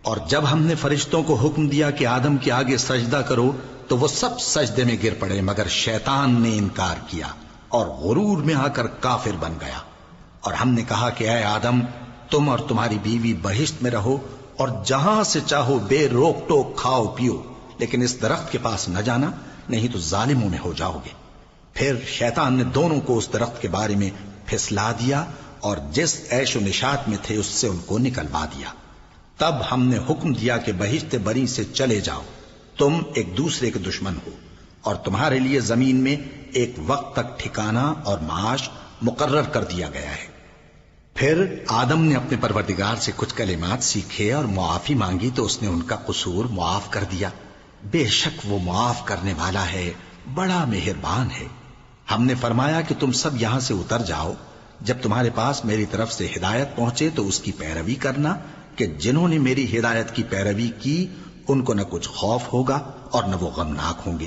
اور جب ہم نے فرشتوں کو حکم دیا کہ آدم کے آگے سجدہ کرو تو وہ سب سجدے میں گر پڑے مگر شیطان نے انکار کیا اور غرور میں آ کر کافر بن گیا۔ اور ہم نے کہا کہ اے آدم، تم اور تمہاری بیوی بہشت میں رہو اور جہاں سے چاہو بے روک ٹوک کھاؤ پیو، لیکن اس درخت کے پاس نہ جانا، نہیں تو ظالموں میں ہو جاؤ گے۔ پھر شیطان نے دونوں کو اس درخت کے بارے میں پھسلا دیا اور جس عیش و نشاط میں تھے اس سے ان کو نکلوا دیا۔ تب ہم نے حکم دیا کہ بہشت بری سے چلے جاؤ، تم ایک دوسرے کے دشمن ہو، اور تمہارے لیے زمین میں ایک وقت تک ٹھکانہ اور معاش مقرر کر دیا گیا ہے۔ پھر آدم نے اپنے پروردگار سے کچھ کلمات سیکھے اور معافی مانگی تو اس نے ان کا قصور معاف کر دیا۔ بے شک وہ معاف کرنے والا ہے، بڑا مہربان ہے۔ ہم نے فرمایا کہ تم سب یہاں سے اتر جاؤ، جب تمہارے پاس میری طرف سے ہدایت پہنچے تو اس کی پیروی کرنا، کہ جنہوں نے میری ہدایت کی پیروی کی ان کو نہ کچھ خوف ہوگا اور نہ وہ غمناک ہوں گے۔